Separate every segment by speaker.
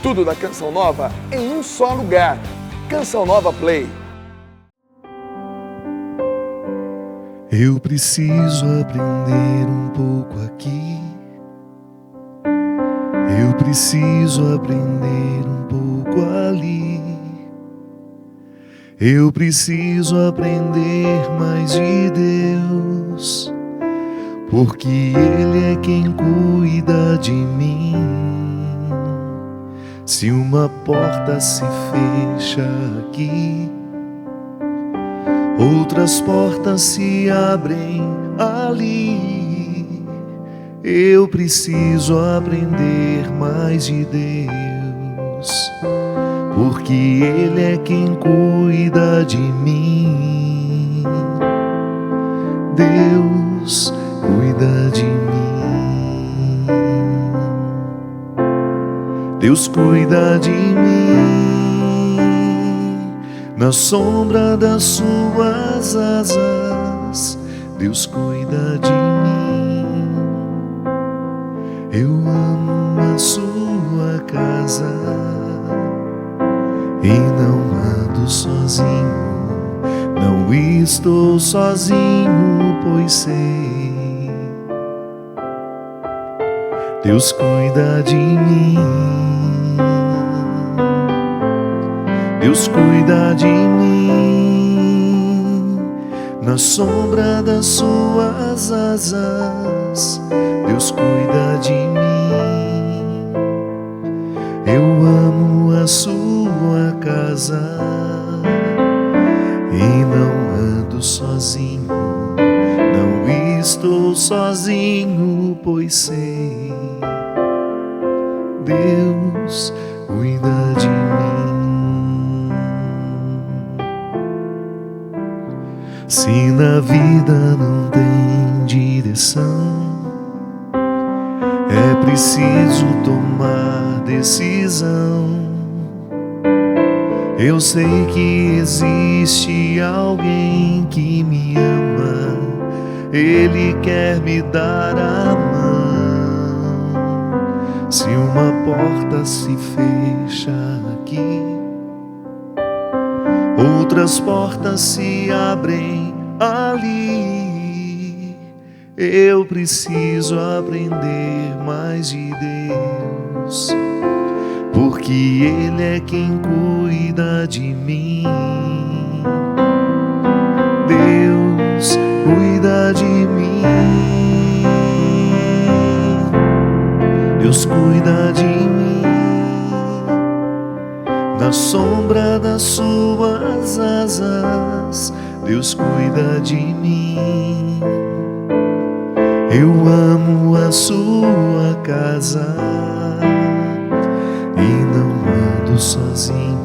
Speaker 1: Tudo da Canção Nova em um só lugar. Canção Nova Play.
Speaker 2: Eu preciso aprender um pouco aqui. Eu preciso aprender um pouco ali. Eu preciso aprender mais de Deus, porque Ele é quem cuida de mim. Se uma porta se fecha aqui, outras portas se abrem ali. Eu preciso aprender mais de Deus, porque Ele é quem cuida de mim. Deus cuida de mim. Deus cuida de mim. Na sombra das suas asas, Deus cuida de mim. Eu amo a sua casa e não ando sozinho, não estou sozinho, pois sei. Deus cuida de mim. Deus cuida de mim. Na sombra das suas asas, Deus cuida de mim. Eu amo a sua casa e não ando sozinho, não estou sozinho, pois sei. Deus cuida de mim. Se na vida não tem direção, é preciso tomar decisão. Eu sei que existe alguém que me ama, Ele quer me dar a mão. Se uma porta se fecha aqui, outras portas se abrem ali. Eu preciso aprender mais de Deus, porque Ele é quem cuida de mim. Deus cuida de mim. Deus cuida de mim. Na sombra das suas asas, Deus cuida de mim. Eu amo a sua casa e não ando sozinho,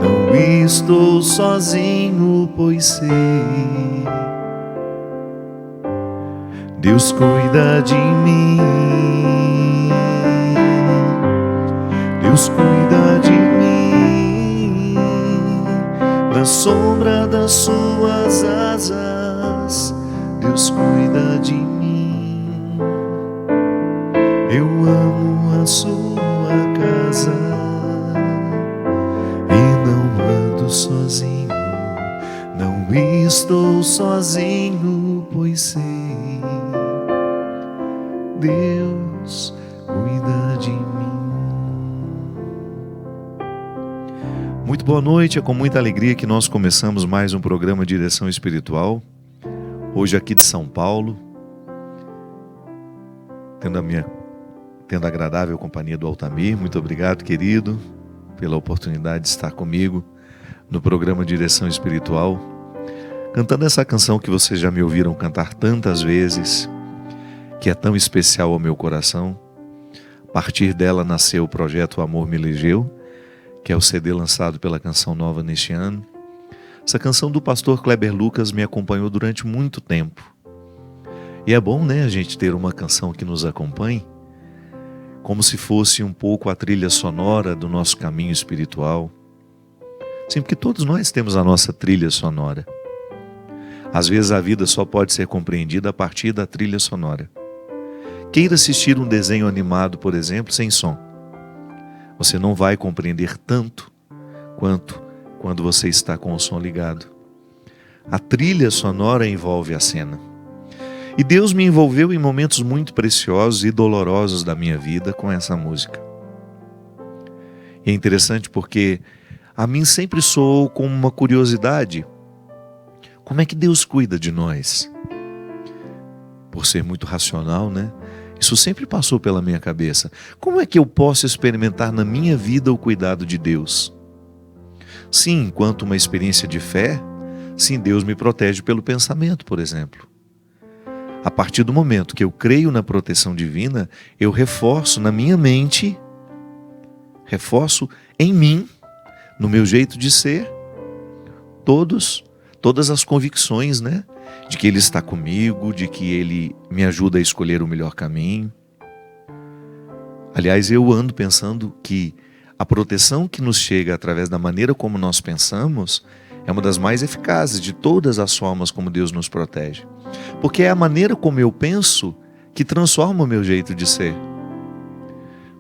Speaker 2: não estou sozinho, pois sei. Deus cuida de mim. Deus cuida de mim. Na sombra das suas asas, Deus cuida de mim. Eu amo a sua casa e não ando sozinho, não estou sozinho, pois sei. Deus cuida de mim. Muito boa noite, é com muita alegria que nós começamos mais um programa Direção Espiritual, hoje aqui de São Paulo, tendo a agradável companhia do Altamir. Muito obrigado, querido, pela oportunidade de estar comigo no programa Direção Espiritual, cantando essa canção que vocês já me ouviram cantar tantas vezes, que é tão especial ao meu coração. A partir dela nasceu o projeto O Amor Me Elegeu, que é o CD lançado pela Canção Nova neste ano. Essa canção do pastor Kleber Lucas me acompanhou durante muito tempo. E é bom, né, a gente ter uma canção que nos acompanhe, como se fosse um pouco a trilha sonora do nosso caminho espiritual. Sim, porque todos nós temos a nossa trilha sonora. Às vezes a vida só pode ser compreendida a partir da trilha sonora. Queira assistir um desenho animado, por exemplo, sem som. Você não vai compreender tanto quanto quando você está com o som ligado. A trilha sonora envolve a cena. E Deus me envolveu em momentos muito preciosos e dolorosos da minha vida com essa música. E é interessante porque a mim sempre soou como uma curiosidade. Como é que Deus cuida de nós? Por ser muito racional, né? Isso sempre passou pela minha cabeça. Como é que eu posso experimentar na minha vida o cuidado de Deus? Sim, enquanto uma experiência de fé, sim, Deus me protege pelo pensamento, por exemplo. A partir do momento que eu creio na proteção divina, eu reforço na minha mente, reforço em mim, no meu jeito de ser, todas as convicções, né? De que Ele está comigo, de que Ele me ajuda a escolher o melhor caminho. Aliás, eu ando pensando que a proteção que nos chega através da maneira como nós pensamos é uma das mais eficazes de todas as formas como Deus nos protege. Porque é a maneira como eu penso que transforma o meu jeito de ser.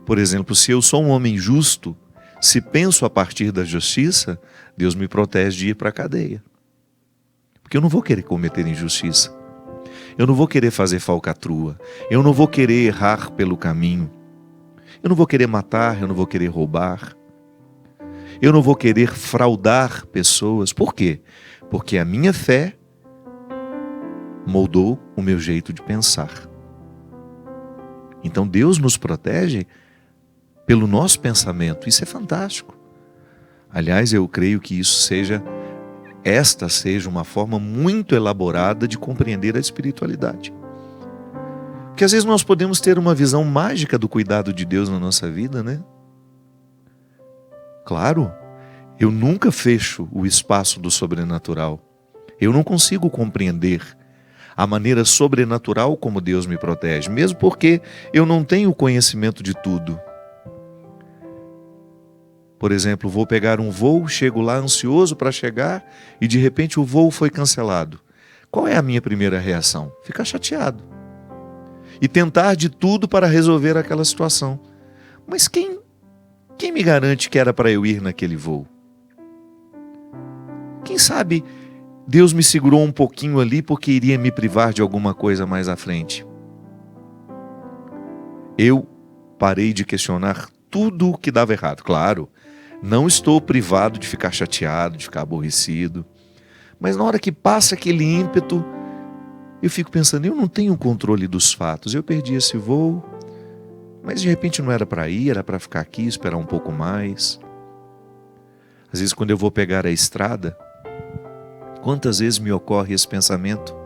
Speaker 2: Por exemplo, se eu sou um homem justo, se penso a partir da justiça, Deus me protege de ir para a cadeia. Porque eu não vou querer cometer injustiça. Eu não vou querer fazer falcatrua. Eu não vou querer errar pelo caminho. Eu não vou querer matar, eu não vou querer roubar. Eu não vou querer fraudar pessoas. Por quê? Porque a minha fé moldou o meu jeito de pensar. Então Deus nos protege pelo nosso pensamento. Isso é fantástico. Aliás, eu creio que esta seja uma forma muito elaborada de compreender a espiritualidade. Porque às vezes nós podemos ter uma visão mágica do cuidado de Deus na nossa vida, né? Claro, eu nunca fecho o espaço do sobrenatural. Eu não consigo compreender a maneira sobrenatural como Deus me protege, mesmo porque eu não tenho conhecimento de tudo. Por exemplo, vou pegar um voo, chego lá ansioso para chegar e de repente o voo foi cancelado. Qual é a minha primeira reação? Ficar chateado. E tentar de tudo para resolver aquela situação. Mas quem me garante que era para eu ir naquele voo? Quem sabe Deus me segurou um pouquinho ali porque iria me privar de alguma coisa mais à frente. Eu parei de questionar tudo o que dava errado. Claro, não estou privado de ficar chateado, de ficar aborrecido. Mas na hora que passa aquele ímpeto, eu fico pensando, eu não tenho controle dos fatos. Eu perdi esse voo, mas de repente não era para ir, era para ficar aqui, esperar um pouco mais. Às vezes quando eu vou pegar a estrada, quantas vezes me ocorre esse pensamento?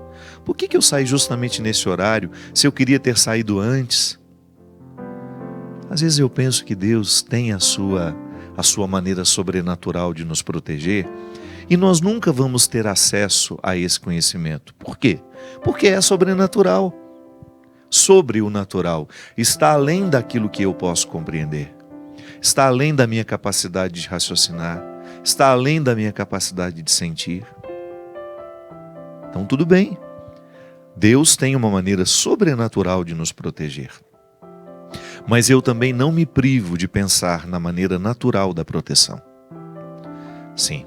Speaker 2: Por que eu saí justamente nesse horário, se eu queria ter saído antes? Às vezes eu penso que Deus tem a sua maneira sobrenatural de nos proteger e nós nunca vamos ter acesso a esse conhecimento. Por quê? Porque é sobrenatural. Sobre o natural. Está além daquilo que eu posso compreender. Está além da minha capacidade de raciocinar. Está além da minha capacidade de sentir. Então tudo bem. Deus tem uma maneira sobrenatural de nos proteger. Mas eu também não me privo de pensar na maneira natural da proteção. Sim.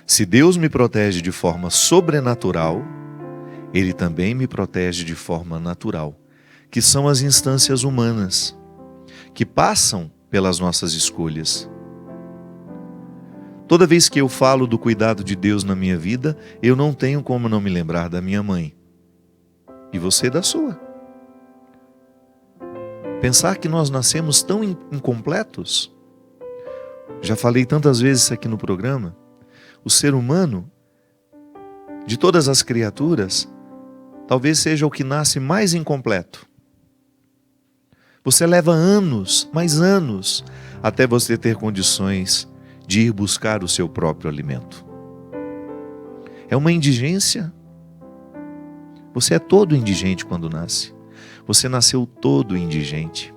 Speaker 2: Se Deus me protege de forma sobrenatural, Ele também me protege de forma natural, que são as instâncias humanas, que passam pelas nossas escolhas. Toda vez que eu falo do cuidado de Deus na minha vida, eu não tenho como não me lembrar da minha mãe. E você da sua. Pensar que nós nascemos tão incompletos. Já falei tantas vezes isso aqui no programa. O ser humano, de todas as criaturas, talvez seja o que nasce mais incompleto. Você leva anos, mais anos, até você ter condições de ir buscar o seu próprio alimento. É uma indigência. Você é todo indigente quando nasce. Você nasceu todo indigente.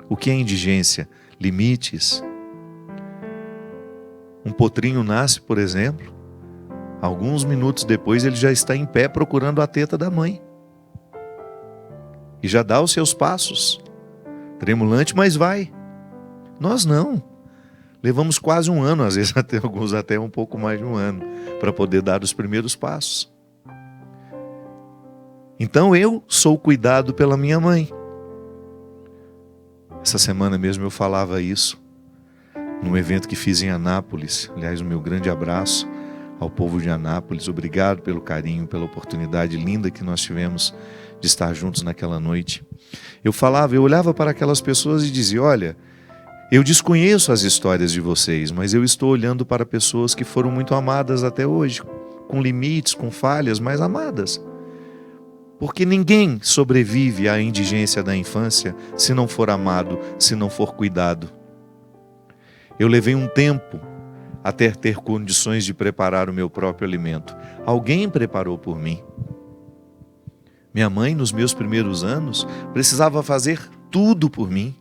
Speaker 2: O que é indigência? Limites. Um potrinho nasce, por exemplo, alguns minutos depois ele já está em pé procurando a teta da mãe. E já dá os seus passos. Tremulante, mas vai. Nós não. Levamos quase um ano, às vezes alguns até um pouco mais de um ano, para poder dar os primeiros passos. Então eu sou cuidado pela minha mãe. Essa semana mesmo eu falava isso, num evento que fiz em Anápolis. Aliás, o meu grande abraço ao povo de Anápolis. Obrigado pelo carinho, pela oportunidade linda que nós tivemos de estar juntos naquela noite. Eu olhava para aquelas pessoas e dizia: olha, eu desconheço as histórias de vocês, mas eu estou olhando para pessoas que foram muito amadas até hoje, com limites, com falhas, mas amadas. Porque ninguém sobrevive à indigência da infância se não for amado, se não for cuidado. Eu levei um tempo até ter condições de preparar o meu próprio alimento. Alguém preparou por mim. Minha mãe, nos meus primeiros anos, precisava fazer tudo por mim.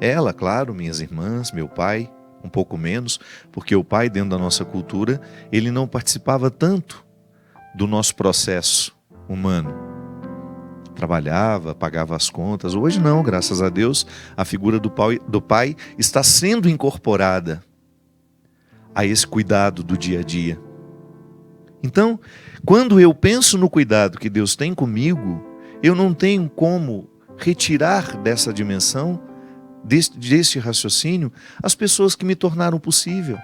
Speaker 2: Ela, claro, minhas irmãs, meu pai, um pouco menos, porque o pai, dentro da nossa cultura, ele não participava tanto do nosso processo humano. Trabalhava, pagava as contas. Hoje não, graças a Deus, a figura do pai está sendo incorporada a esse cuidado do dia a dia. Então, quando eu penso no cuidado que Deus tem comigo, eu não tenho como retirar dessa dimensão, deste raciocínio, as pessoas que me tornaram possível.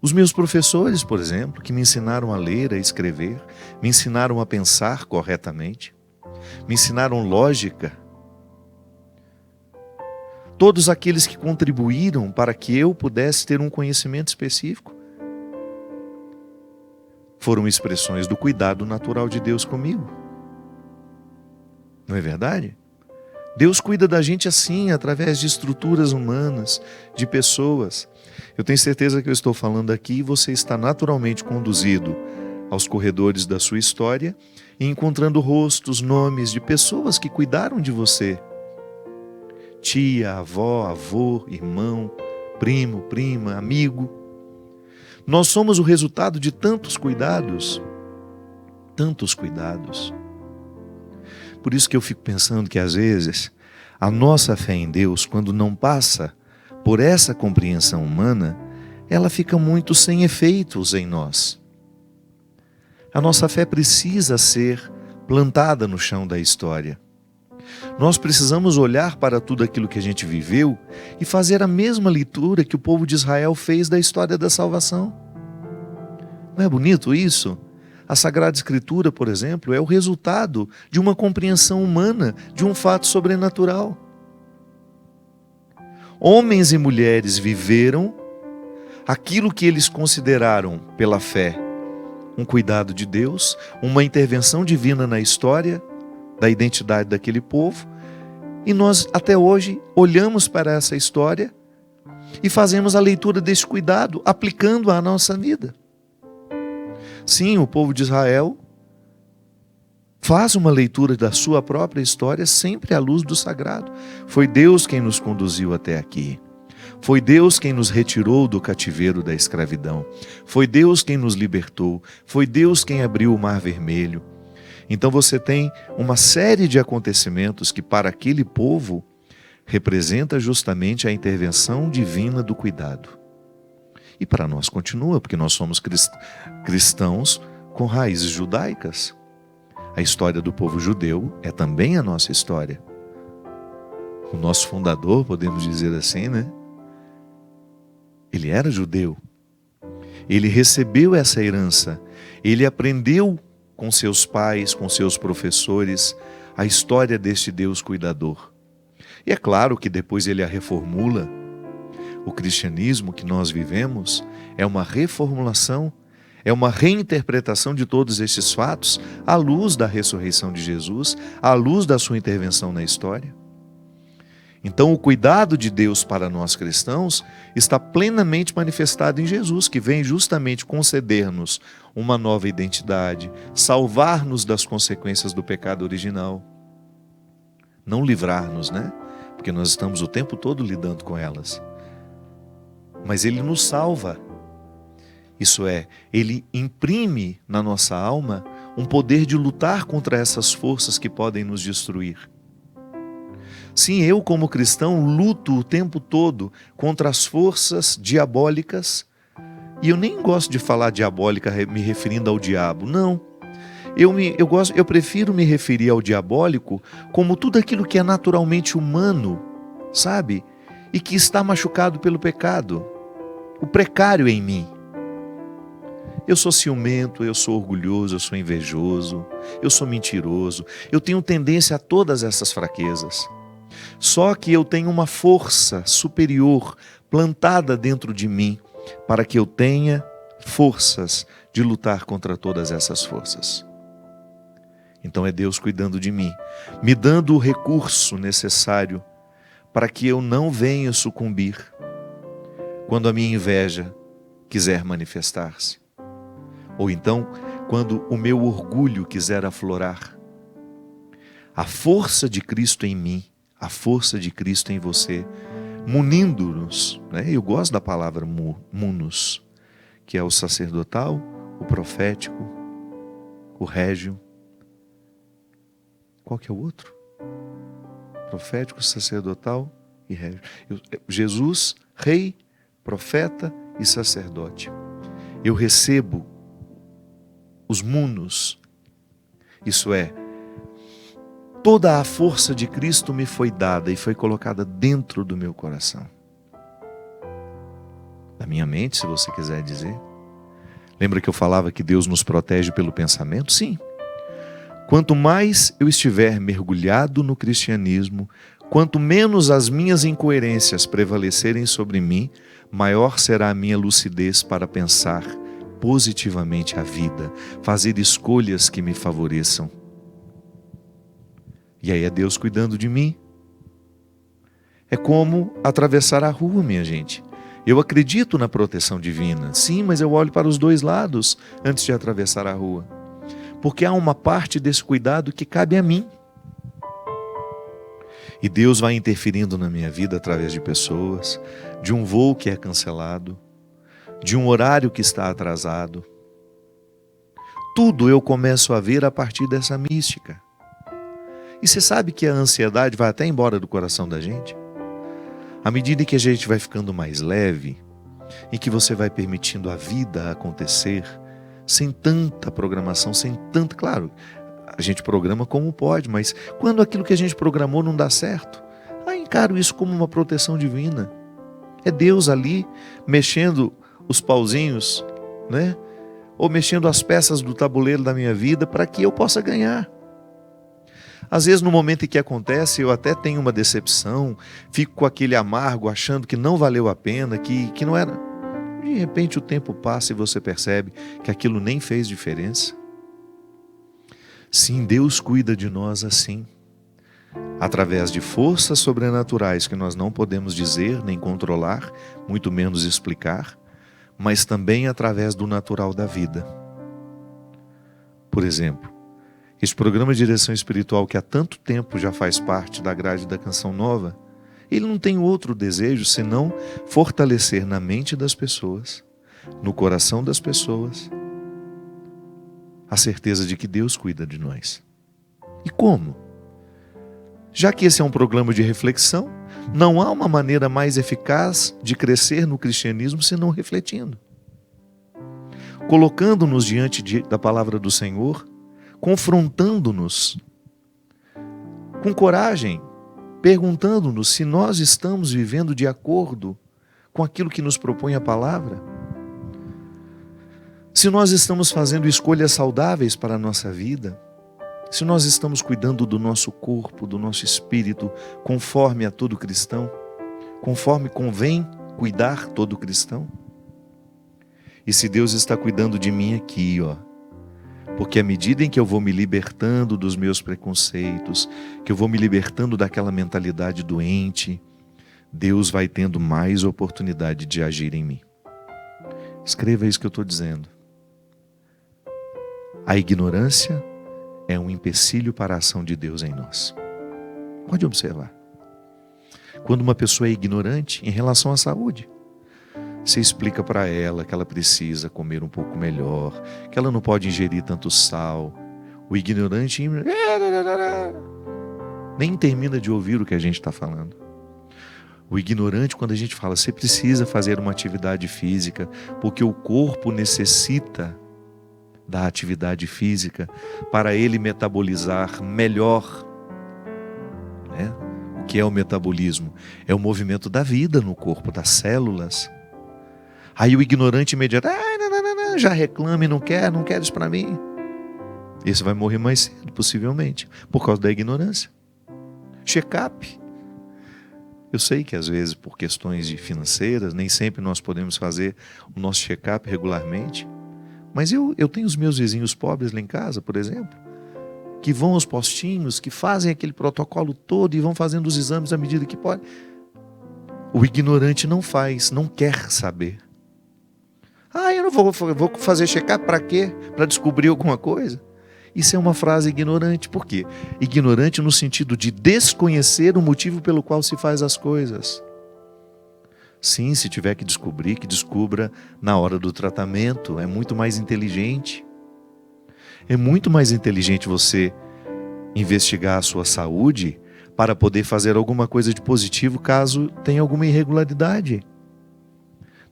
Speaker 2: Os meus professores, por exemplo, que me ensinaram a ler, a escrever, me ensinaram a pensar corretamente, me ensinaram lógica. Todos aqueles que contribuíram para que eu pudesse ter um conhecimento específico foram expressões do cuidado natural de Deus comigo. Não é verdade? Deus cuida da gente assim, através de estruturas humanas, de pessoas. Eu tenho certeza que eu estou falando aqui e você está naturalmente conduzido aos corredores da sua história e encontrando rostos, nomes de pessoas que cuidaram de você. Tia, avó, avô, irmão, primo, prima, amigo. Nós somos o resultado de tantos cuidados. Tantos cuidados. Por isso que eu fico pensando que às vezes a nossa fé em Deus, quando não passa por essa compreensão humana, ela fica muito sem efeitos em nós. A nossa fé precisa ser plantada no chão da história. Nós precisamos olhar para tudo aquilo que a gente viveu e fazer a mesma leitura que o povo de Israel fez da história da salvação. Não é bonito isso? A Sagrada Escritura, por exemplo, é o resultado de uma compreensão humana de um fato sobrenatural. Homens e mulheres viveram aquilo que eles consideraram, pela fé, um cuidado de Deus, uma intervenção divina na história da identidade daquele povo, e nós até hoje olhamos para essa história e fazemos a leitura desse cuidado, aplicando-a à nossa vida. Sim, o povo de Israel faz uma leitura da sua própria história sempre à luz do sagrado. Foi Deus quem nos conduziu até aqui. Foi Deus quem nos retirou do cativeiro da escravidão. Foi Deus quem nos libertou. Foi Deus quem abriu o Mar Vermelho. Então você tem uma série de acontecimentos que para aquele povo representa justamente a intervenção divina do cuidado. E para nós continua, porque nós somos cristãos com raízes judaicas. A história do povo judeu é também a nossa história. O nosso fundador, podemos dizer assim, né? Ele era judeu. Ele recebeu essa herança. Ele aprendeu com seus pais, com seus professores, a história deste Deus cuidador. E é claro que depois ele a reformula. O cristianismo que nós vivemos é uma reformulação, é uma reinterpretação de todos esses fatos à luz da ressurreição de Jesus, à luz da sua intervenção na história. Então, o cuidado de Deus para nós cristãos está plenamente manifestado em Jesus, que vem justamente conceder-nos uma nova identidade, salvar-nos das consequências do pecado original. Não livrar-nos, né? Porque nós estamos o tempo todo lidando com elas. Mas Ele nos salva. Isso é, Ele imprime na nossa alma um poder de lutar contra essas forças que podem nos destruir. Sim, eu como cristão luto o tempo todo contra as forças diabólicas. E eu nem gosto de falar diabólica me referindo ao diabo, não. Eu prefiro me referir ao diabólico como tudo aquilo que é naturalmente humano, sabe? E que está machucado pelo pecado. O precário em mim. Eu sou ciumento, eu sou orgulhoso, eu sou invejoso, eu sou mentiroso. Eu tenho tendência a todas essas fraquezas. Só que eu tenho uma força superior plantada dentro de mim para que eu tenha forças de lutar contra todas essas forças. Então é Deus cuidando de mim, me dando o recurso necessário para que eu não venha sucumbir quando a minha inveja quiser manifestar-se. Ou então, quando o meu orgulho quiser aflorar. A força de Cristo em mim, a força de Cristo em você, munindo-nos, né? Eu gosto da palavra munus, que é o sacerdotal, o profético, o régio. Qual que é o outro? Profético, sacerdotal e régio. Jesus, rei, profeta e sacerdote. Eu recebo os munus, isso é, toda a força de Cristo me foi dada e foi colocada dentro do meu coração. Da minha mente, se você quiser dizer. Lembra que eu falava que Deus nos protege pelo pensamento? Sim. Quanto mais eu estiver mergulhado no cristianismo, quanto menos as minhas incoerências prevalecerem sobre mim, maior será a minha lucidez para pensar positivamente a vida, fazer escolhas que me favoreçam. E aí é Deus cuidando de mim. É como atravessar a rua, minha gente. Eu acredito na proteção divina, sim, mas eu olho para os dois lados antes de atravessar a rua. Porque há uma parte desse cuidado que cabe a mim. E Deus vai interferindo na minha vida através de pessoas, de um voo que é cancelado, de um horário que está atrasado. Tudo eu começo a ver a partir dessa mística. E você sabe que a ansiedade vai até embora do coração da gente? À medida que a gente vai ficando mais leve, e que você vai permitindo a vida acontecer, sem tanta programação, sem tanta... Claro, a gente programa como pode, mas quando aquilo que a gente programou não dá certo, encaro isso como uma proteção divina. É Deus ali mexendo os pauzinhos, né? Ou mexendo as peças do tabuleiro da minha vida para que eu possa ganhar. Às vezes no momento em que acontece eu até tenho uma decepção, fico com aquele amargo achando que não valeu a pena, que não era... De repente o tempo passa e você percebe que aquilo nem fez diferença. Sim, Deus cuida de nós assim, através de forças sobrenaturais que nós não podemos dizer nem controlar, muito menos explicar, mas também através do natural da vida. Por exemplo, esse programa de direção espiritual que há tanto tempo já faz parte da grade da Canção Nova, ele não tem outro desejo senão fortalecer na mente das pessoas, no coração das pessoas, a certeza de que Deus cuida de nós. E como? Já que esse é um programa de reflexão, não há uma maneira mais eficaz de crescer no cristianismo senão refletindo. Colocando-nos diante da palavra do Senhor, confrontando-nos com coragem, perguntando-nos se nós estamos vivendo de acordo com aquilo que nos propõe a palavra. Se nós estamos fazendo escolhas saudáveis para a nossa vida, se nós estamos cuidando do nosso corpo, do nosso espírito, conforme a todo cristão, conforme convém cuidar todo cristão. E se Deus está cuidando de mim aqui, porque à medida em que eu vou me libertando dos meus preconceitos, que eu vou me libertando daquela mentalidade doente, Deus vai tendo mais oportunidade de agir em mim. Escreva isso que eu estou dizendo. A ignorância é um empecilho para a ação de Deus em nós. Pode observar. Quando uma pessoa é ignorante em relação à saúde, você explica para ela que ela precisa comer um pouco melhor, que ela não pode ingerir tanto sal. O ignorante, nem termina de ouvir o que a gente está falando. O ignorante, quando a gente fala, você precisa fazer uma atividade física, porque o corpo necessita da atividade física para ele metabolizar melhor, né? O que é o metabolismo? É o movimento da vida no corpo, das células. Aí o ignorante imediato, não, já reclama e não quer isso para mim. Esse vai morrer mais cedo, possivelmente, por causa da ignorância. Check-up. Eu sei que às vezes por questões financeiras, nem sempre nós podemos fazer o nosso check-up regularmente. Mas eu tenho os meus vizinhos pobres lá em casa, por exemplo, que vão aos postinhos, que fazem aquele protocolo todo e vão fazendo os exames à medida que pode. O ignorante não faz, não quer saber. Eu não vou fazer check-up para quê? Para descobrir alguma coisa? Isso é uma frase ignorante. Por quê? Ignorante no sentido de desconhecer o motivo pelo qual se faz as coisas. Sim, se tiver que descobrir, que descubra na hora do tratamento. É muito mais inteligente. É muito mais inteligente você investigar a sua saúde para poder fazer alguma coisa de positivo caso tenha alguma irregularidade.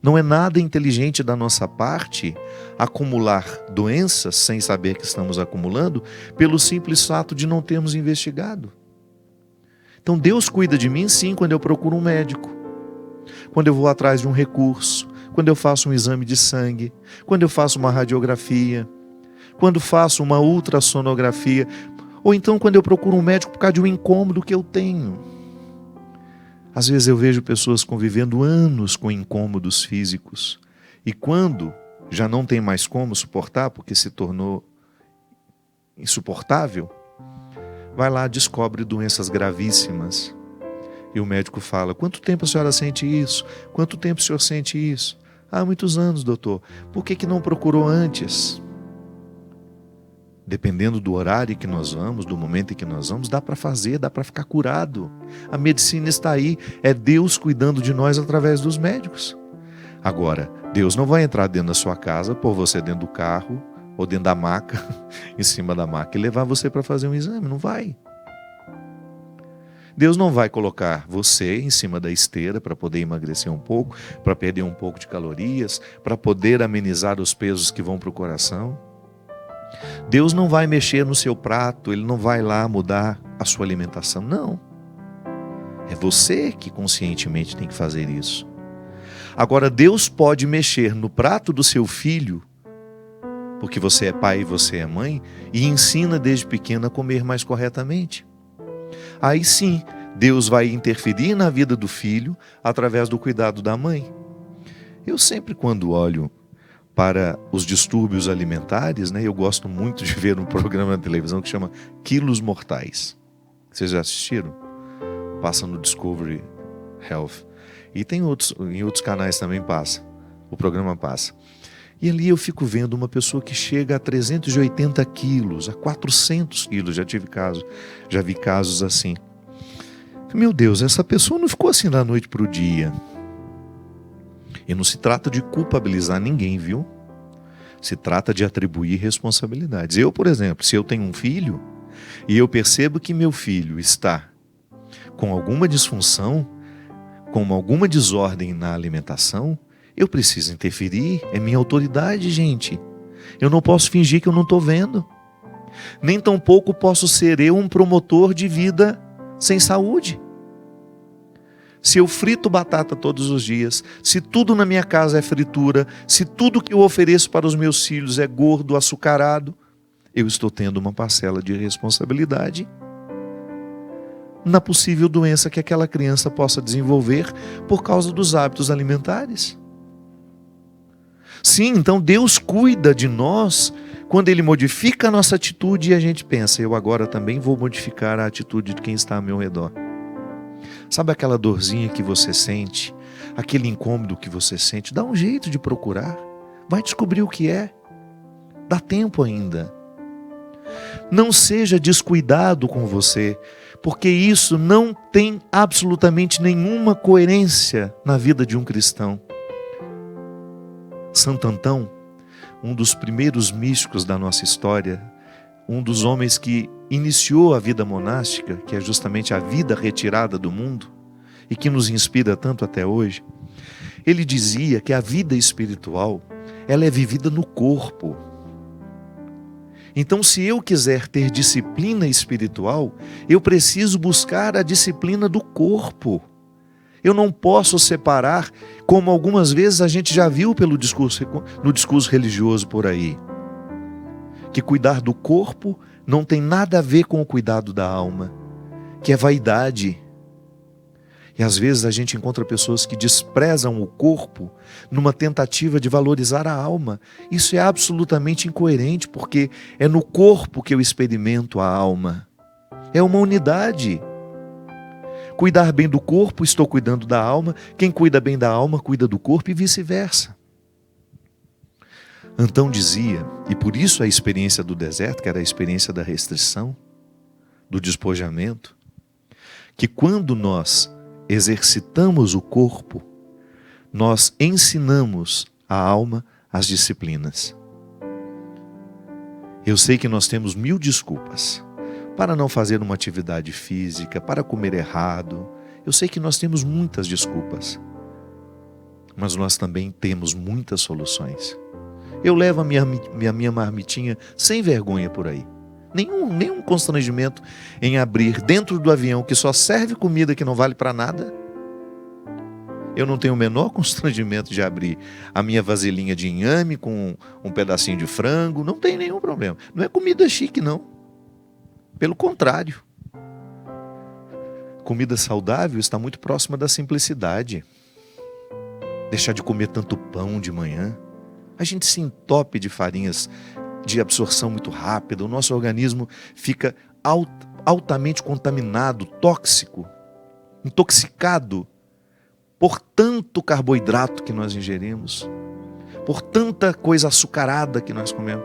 Speaker 2: Não é nada inteligente da nossa parte acumular doenças sem saber que estamos acumulando pelo simples fato de não termos investigado. Então Deus cuida de mim sim quando eu procuro um médico, quando eu vou atrás de um recurso, quando eu faço um exame de sangue, quando eu faço uma radiografia, quando faço uma ultrassonografia, ou então quando eu procuro um médico por causa de um incômodo que eu tenho. Às vezes eu vejo pessoas convivendo anos com incômodos físicos e quando já não tem mais como suportar, porque se tornou insuportável, vai lá, descobre doenças gravíssimas. E o médico fala, quanto tempo a senhora sente isso? Quanto tempo o senhor sente isso? Muitos anos, doutor. Por que não procurou antes? Dependendo do horário que nós vamos, do momento em que nós vamos, dá para fazer, dá para ficar curado. A medicina está aí, é Deus cuidando de nós através dos médicos. Agora, Deus não vai entrar dentro da sua casa, pôr você dentro do carro, ou dentro da maca, em cima da maca, e levar você para fazer um exame, não vai. Deus não vai colocar você em cima da esteira para poder emagrecer um pouco, para perder um pouco de calorias, para poder amenizar os pesos que vão para o coração. Deus não vai mexer no seu prato, Ele não vai lá mudar a sua alimentação, não. É você que conscientemente tem que fazer isso. Agora, Deus pode mexer no prato do seu filho, porque você é pai e você é mãe, e ensina desde pequeno a comer mais corretamente. Aí sim, Deus vai interferir na vida do filho através do cuidado da mãe. Eu sempre, quando olho para os distúrbios alimentares, eu gosto muito de ver um programa na televisão que chama Quilos Mortais. Vocês já assistiram? Passa no Discovery Health. E tem em outros canais também passa. O programa passa. E ali eu fico vendo uma pessoa que chega a 380 quilos, a 400 quilos. Já vi casos assim. Meu Deus, essa pessoa não ficou assim da noite para o dia. E não se trata de culpabilizar ninguém, viu? Se trata de atribuir responsabilidades. Eu, por exemplo, se eu tenho um filho e eu percebo que meu filho está com alguma disfunção, com alguma desordem na alimentação, eu preciso interferir. É minha autoridade, gente. Eu não posso fingir que eu não estou vendo. Nem tampouco posso ser eu um promotor de vida sem saúde. Se eu frito batata todos os dias, se tudo na minha casa é fritura, se tudo que eu ofereço para os meus filhos é gordo, açucarado, eu estou tendo uma parcela de responsabilidade na possível doença que aquela criança possa desenvolver por causa dos hábitos alimentares. Sim, então Deus cuida de nós quando Ele modifica a nossa atitude e a gente pensa, eu agora também vou modificar a atitude de quem está ao meu redor. Sabe aquela dorzinha que você sente, aquele incômodo que você sente? Dá um jeito de procurar, vai descobrir o que é, dá tempo ainda. Não seja descuidado com você, porque isso não tem absolutamente nenhuma coerência na vida de um cristão. Santo Antão, um dos primeiros místicos da nossa história, um dos homens que iniciou a vida monástica, que é justamente a vida retirada do mundo, e que nos inspira tanto até hoje, ele dizia que a vida espiritual, ela é vivida no corpo. Então, se eu quiser ter disciplina espiritual, eu preciso buscar a disciplina do corpo. Eu não posso separar, como algumas vezes a gente já viu no discurso religioso por aí, que cuidar do corpo não tem nada a ver com o cuidado da alma, que é vaidade. E às vezes a gente encontra pessoas que desprezam o corpo numa tentativa de valorizar a alma. Isso é absolutamente incoerente, porque é no corpo que eu experimento a alma. É uma unidade. Cuidar bem do corpo, estou cuidando da alma. Quem cuida bem da alma, cuida do corpo e vice-versa. Antão dizia, e por isso a experiência do deserto, que era a experiência da restrição, do despojamento, que quando nós exercitamos o corpo, nós ensinamos a alma as disciplinas. Eu sei que nós temos 1000 desculpas para não fazer uma atividade física, para comer errado. Eu sei que nós temos muitas desculpas, mas nós também temos muitas soluções. Eu levo a minha marmitinha sem vergonha por aí. Nenhum constrangimento em abrir dentro do avião, que só serve comida que não vale para nada. Eu não tenho o menor constrangimento de abrir a minha vasilhinha de inhame com um pedacinho de frango. Não tem nenhum problema. Não é comida chique, não. Pelo contrário. Comida saudável está muito próxima da simplicidade. Deixar de comer tanto pão de manhã. A gente se entope de farinhas de absorção muito rápida, o nosso organismo fica altamente contaminado, tóxico, intoxicado por tanto carboidrato que nós ingerimos, por tanta coisa açucarada que nós comemos.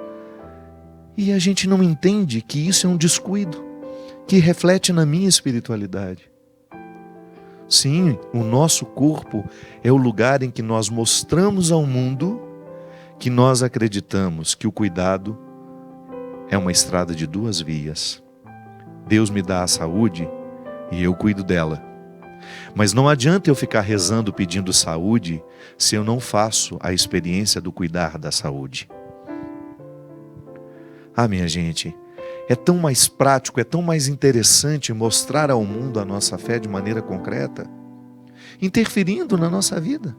Speaker 2: E a gente não entende que isso é um descuido, que reflete na minha espiritualidade. Sim, o nosso corpo é o lugar em que nós mostramos ao mundo que nós acreditamos que o cuidado é uma estrada de 2 vias. Deus me dá a saúde e eu cuido dela. Mas não adianta eu ficar rezando pedindo saúde se eu não faço a experiência do cuidar da saúde. Ah, minha gente, é tão mais prático, é tão mais interessante mostrar ao mundo a nossa fé de maneira concreta, interferindo na nossa vida.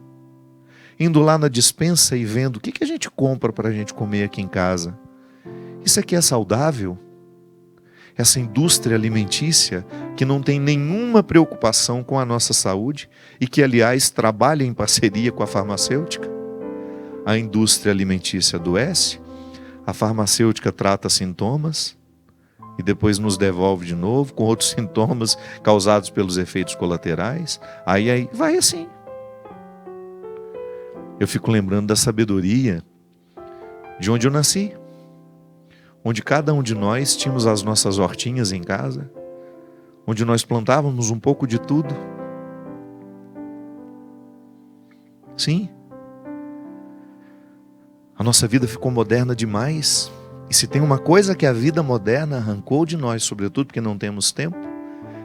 Speaker 2: Indo lá na despensa e vendo o que a gente compra para a gente comer aqui em casa. Isso aqui é saudável? Essa indústria alimentícia que não tem nenhuma preocupação com a nossa saúde e que, aliás, trabalha em parceria com a farmacêutica. A indústria alimentícia adoece, a farmacêutica trata sintomas e depois nos devolve de novo com outros sintomas causados pelos efeitos colaterais. Aí vai assim. Eu fico lembrando da sabedoria de onde eu nasci, onde cada um de nós tínhamos as nossas hortinhas em casa, onde nós plantávamos um pouco de tudo. Sim, a nossa vida ficou moderna demais, e se tem uma coisa que a vida moderna arrancou de nós, sobretudo porque não temos tempo,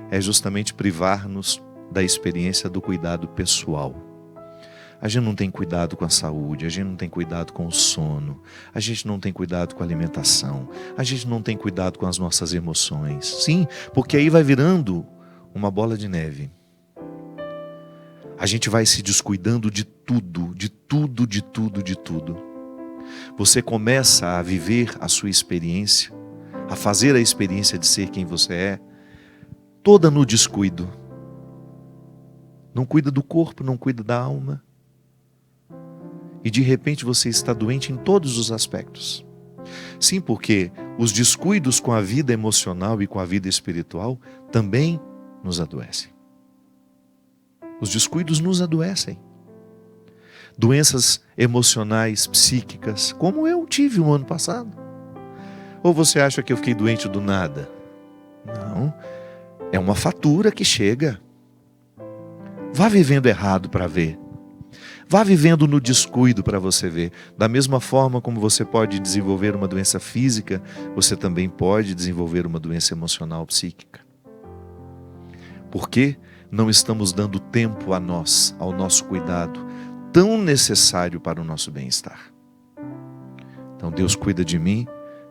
Speaker 2: é justamente privar-nos da experiência do cuidado pessoal. A gente não tem cuidado com a saúde, a gente não tem cuidado com o sono, a gente não tem cuidado com a alimentação, a gente não tem cuidado com as nossas emoções. Sim, porque aí vai virando uma bola de neve. A gente vai se descuidando de tudo, de tudo, de tudo, de tudo. Você começa a viver a sua experiência, a fazer a experiência de ser quem você é, toda no descuido. Não cuida do corpo, não cuida da alma. E de repente você está doente em todos os aspectos. Sim, porque os descuidos com a vida emocional e com a vida espiritual também nos adoecem. Os descuidos nos adoecem. Doenças emocionais, psíquicas, como eu tive o ano passado. Ou você acha que eu fiquei doente do nada? Não, é uma fatura que chega. Vá vivendo errado para ver. Vá vivendo no descuido para você ver. Da mesma forma como você pode desenvolver uma doença física, você também pode desenvolver uma doença emocional psíquica. Por que não estamos dando tempo a nós, ao nosso cuidado, tão necessário para o nosso bem-estar? Então Deus cuida de mim,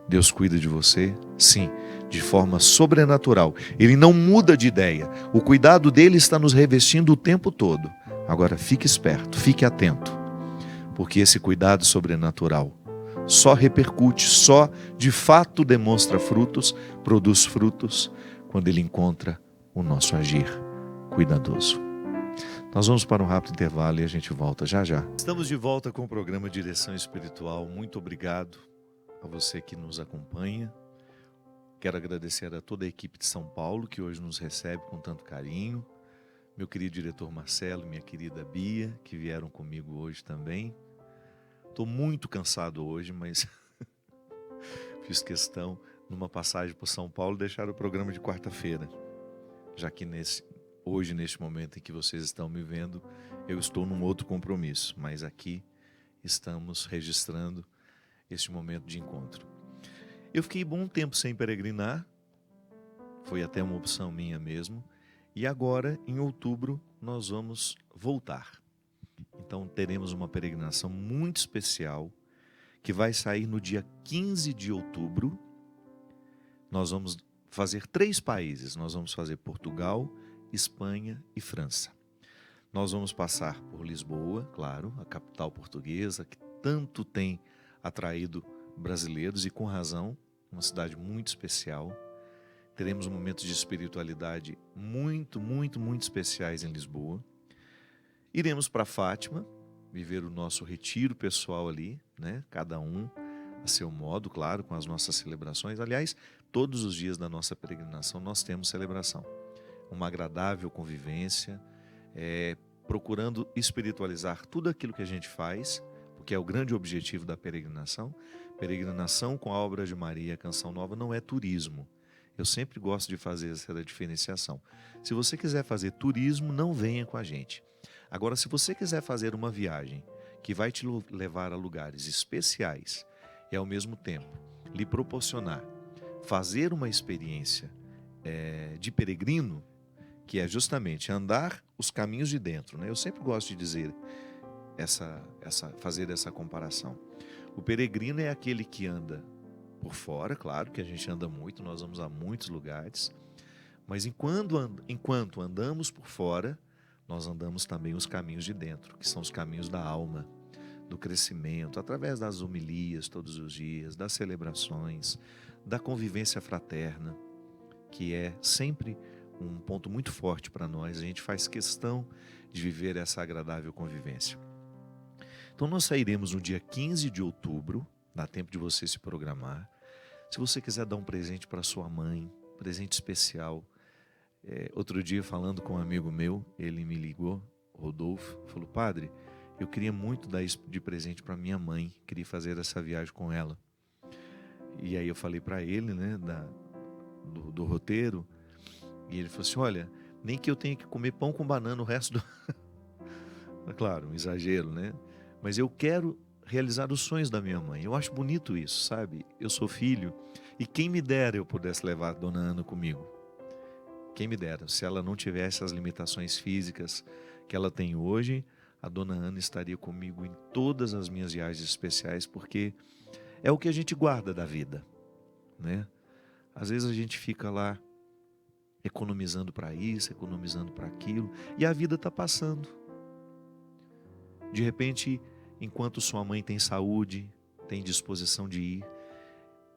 Speaker 2: Deus cuida de você, sim, de forma sobrenatural. Ele não muda de ideia. O cuidado dele está nos revestindo o tempo todo. Agora fique esperto, fique atento, porque esse cuidado sobrenatural só repercute, só de fato demonstra frutos, produz frutos, quando ele encontra o nosso agir cuidadoso. Nós vamos para um rápido intervalo e a gente volta já já. Estamos de volta com o programa Direção Espiritual. Muito obrigado a você que nos acompanha. Quero agradecer a toda a equipe de São Paulo que hoje nos recebe com tanto carinho. Meu querido diretor Marcelo e minha querida Bia, que vieram comigo hoje também. Estou muito cansado hoje, mas fiz questão, numa passagem por São Paulo, deixar o programa de quarta-feira. Já que hoje, neste momento em que vocês estão me vendo, eu estou num outro compromisso. Mas aqui estamos registrando este momento de encontro. Eu fiquei bom tempo sem peregrinar, foi até uma opção minha mesmo. E agora, em outubro, nós vamos voltar. Então, teremos uma peregrinação muito especial, que vai sair no dia 15 de outubro. Nós vamos fazer 3 países. Nós vamos fazer Portugal, Espanha e França. Nós vamos passar por Lisboa, claro, a capital portuguesa, que tanto tem atraído brasileiros, e com razão, uma cidade muito especial. Teremos momentos de espiritualidade muito especiais em Lisboa. Iremos para Fátima, viver o nosso retiro pessoal ali, né? Cada um a seu modo, claro, com as nossas celebrações. Aliás, todos os dias da nossa peregrinação nós temos celebração. Uma agradável convivência, procurando espiritualizar tudo aquilo que a gente faz, porque é o grande objetivo da peregrinação. Peregrinação com a obra de Maria, Canção Nova, não é turismo. Eu sempre gosto de fazer essa diferenciação. Se você quiser fazer turismo, não venha com a gente. Agora, se você quiser fazer uma viagem que vai te levar a lugares especiais e, ao mesmo tempo, lhe proporcionar fazer uma experiência de peregrino, que é justamente andar os caminhos de dentro, né? Eu sempre gosto de dizer, fazer essa comparação. O peregrino é aquele que anda por fora, claro que a gente anda muito, nós vamos a muitos lugares, mas enquanto andamos por fora, nós andamos também os caminhos de dentro, que são os caminhos da alma, do crescimento, através das homilias todos os dias, das celebrações, da convivência fraterna, que é sempre um ponto muito forte para nós. A gente faz questão de viver essa agradável convivência. Então nós sairemos no dia 15 de outubro, dá tempo de você se programar. Se você quiser dar um presente para sua mãe, presente especial. Outro dia, falando com um amigo meu, ele me ligou, Rodolfo, falou: padre, eu queria muito dar isso de presente para minha mãe, queria fazer essa viagem com ela. E aí eu falei para ele, né, do roteiro, e ele falou assim: olha, nem que eu tenha que comer pão com banana o resto do... Claro, um exagero, né? Mas eu quero realizar os sonhos da minha mãe. Eu acho bonito isso, sabe? Eu sou filho, e quem me dera eu pudesse levar a dona Ana comigo. Quem me dera, se ela não tivesse as limitações físicas que ela tem hoje, a dona Ana estaria comigo em todas as minhas viagens especiais, porque é o que a gente guarda da vida, né? Às vezes a gente fica lá economizando para isso, economizando para aquilo, e a vida está passando. De repente, enquanto sua mãe tem saúde, tem disposição de ir,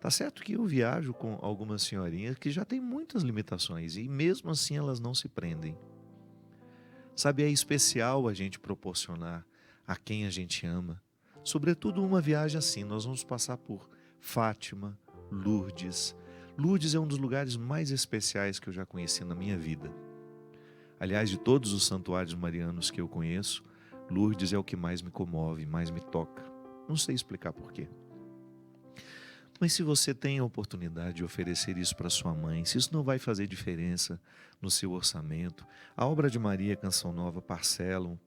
Speaker 2: tá certo que eu viajo com algumas senhorinhas que já têm muitas limitações e mesmo assim elas não se prendem. Sabe, é especial a gente proporcionar a quem a gente ama. Sobretudo uma viagem assim, nós vamos passar por Fátima, Lourdes. Lourdes é um dos lugares mais especiais que eu já conheci na minha vida. Aliás, de todos os santuários marianos que eu conheço, Lourdes é o que mais me comove, mais me toca. Não sei explicar porquê. Mas se você tem a oportunidade de oferecer isso para sua mãe, se isso não vai fazer diferença no seu orçamento, a obra de Maria, Canção Nova, parcelam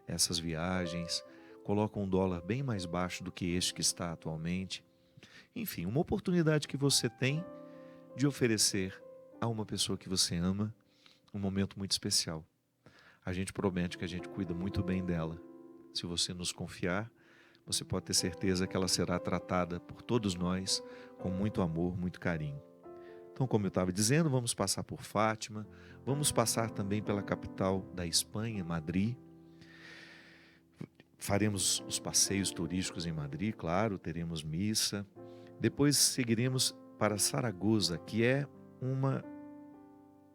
Speaker 2: essas viagens, colocam um dólar bem mais baixo do que este que está atualmente. Enfim, uma oportunidade que você tem de oferecer a uma pessoa que você ama um momento muito especial. A gente promete que a gente cuida muito bem dela. Se você nos confiar, você pode ter certeza que ela será tratada por todos nós com muito amor, muito carinho. Então, como eu estava dizendo, vamos passar por Fátima, vamos passar também pela capital da Espanha, Madrid. Faremos os passeios turísticos em Madrid, claro, teremos missa. Depois seguiremos para Saragoça, que é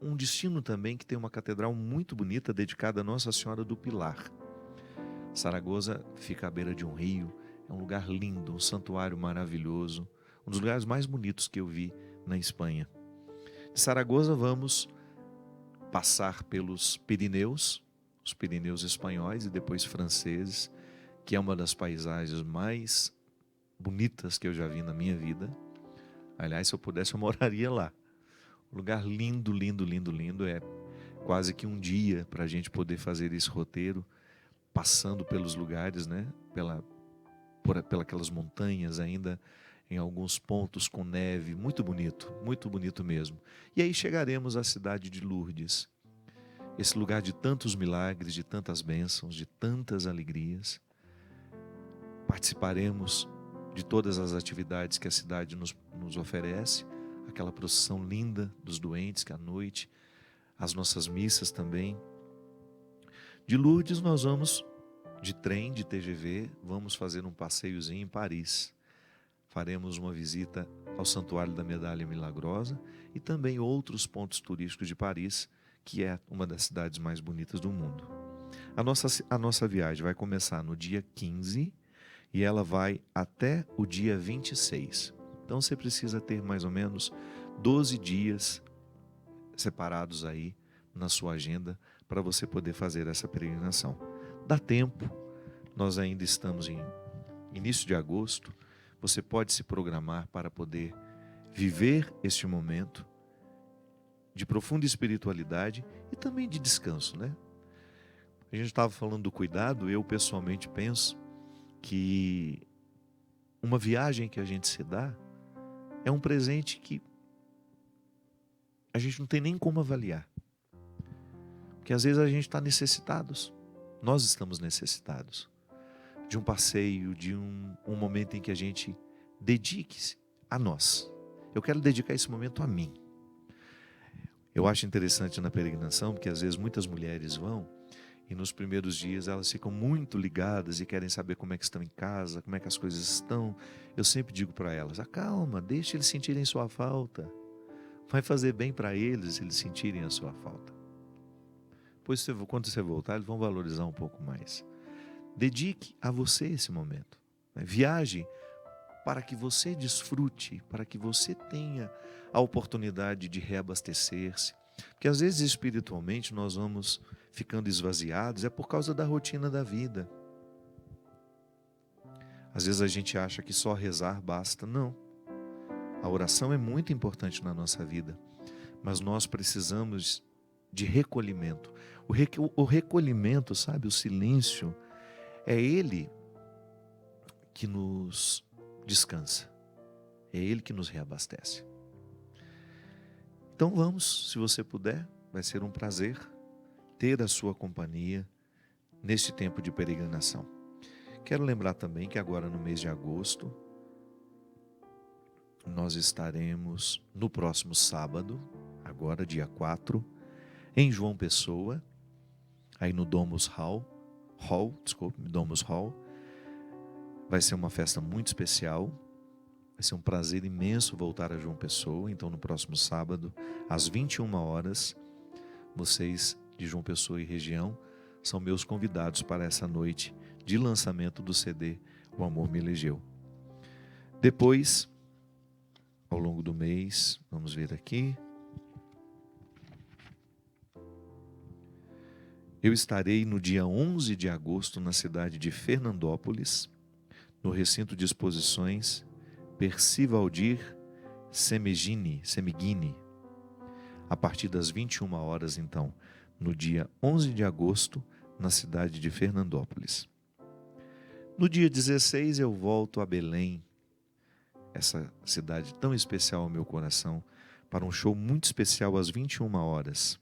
Speaker 2: um destino também que tem uma catedral muito bonita dedicada a Nossa Senhora do Pilar. Saragoça fica à beira de um rio, é um lugar lindo, um santuário maravilhoso, um dos lugares mais bonitos que eu vi na Espanha. De Saragoça vamos passar pelos Pirineus, os Pirineus espanhóis e depois franceses, que é uma das paisagens mais bonitas que eu já vi na minha vida. Aliás, se eu pudesse, eu moraria lá. Um lugar lindo, lindo, lindo, lindo. É quase que um dia para a gente poder fazer esse roteiro, passando pelos lugares, né? Por aquelas montanhas ainda, em alguns pontos com neve, muito bonito mesmo. E aí chegaremos à cidade de Lourdes, esse lugar de tantos milagres, de tantas bênçãos, de tantas alegrias. Participaremos de todas as atividades que a cidade nos oferece, aquela procissão linda dos doentes que à noite, as nossas missas também. De Lourdes nós vamos de trem, de TGV, vamos fazer um passeiozinho em Paris. Faremos uma visita ao Santuário da Medalha Milagrosa e também outros pontos turísticos de Paris, que é uma das cidades mais bonitas do mundo. A nossa viagem vai começar no dia 15 e ela vai até o dia 26. Então você precisa ter mais ou menos 12 dias separados aí na sua agenda para você poder fazer essa peregrinação. Dá tempo, nós ainda estamos em início de agosto, você pode se programar para poder viver este momento de profunda espiritualidade e também de descanso, né? A gente estava falando do cuidado, eu pessoalmente penso que uma viagem que a gente se dá é um presente que a gente não tem nem como avaliar. Porque às vezes a gente está necessitados, nós estamos necessitados de um passeio, de um momento em que a gente dedique-se a nós. Eu quero dedicar esse momento a mim. Eu acho interessante na peregrinação, porque às vezes muitas mulheres vão e nos primeiros dias elas ficam muito ligadas e querem saber como é que estão em casa, como é que as coisas estão. Eu sempre digo para elas, acalma, deixa eles sentirem sua falta. Vai fazer bem para eles sentirem a sua falta. Pois quando você voltar, eles vão valorizar um pouco mais. Dedique a você esse momento. Viaje para que você desfrute, para que você tenha a oportunidade de reabastecer-se. Porque às vezes espiritualmente nós vamos ficando esvaziados, é por causa da rotina da vida. Às vezes a gente acha que só rezar basta. Não. A oração é muito importante na nossa vida, mas nós precisamos de recolhimento. O recolhimento, sabe, o silêncio, é ele que nos descansa, é ele que nos reabastece. Então vamos, se você puder, vai ser um prazer ter a sua companhia neste tempo de peregrinação. Quero lembrar também que agora no mês de agosto, nós estaremos no próximo sábado, agora dia 4, em João Pessoa, aí no Domus Hall. Vai ser uma festa muito especial. Vai ser um prazer imenso voltar a João Pessoa. Então no próximo sábado, às 21 horas, vocês de João Pessoa e região são meus convidados para essa noite de lançamento do CD O Amor Me Elegeu. Depois, ao longo do mês, vamos ver aqui, eu estarei no dia 11 de agosto na cidade de Fernandópolis, no recinto de exposições Percy Valdir Semeghini, a partir das 21 horas, então, no dia 11 de agosto, na cidade de Fernandópolis. No dia 16 eu volto a Belém, essa cidade tão especial ao meu coração, para um show muito especial às 21 horas,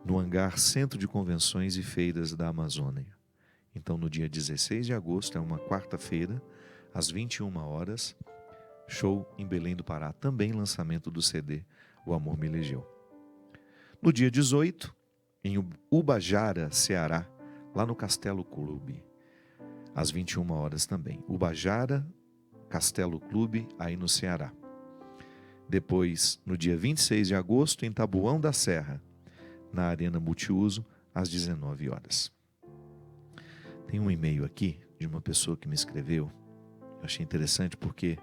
Speaker 2: no hangar Centro de Convenções e Feiras da Amazônia. Então, no dia 16 de agosto, é uma quarta-feira, às 21 horas, show em Belém do Pará, também lançamento do CD O Amor Me Elegeu. No dia 18, em Ubajara, Ceará, lá no Castelo Clube, às 21 horas também. Ubajara, Castelo Clube, aí no Ceará. Depois, no dia 26 de agosto, em Taboão da Serra, na Arena Multiuso, às 19 horas. Tem um e-mail aqui de uma pessoa que me escreveu. Eu achei interessante porque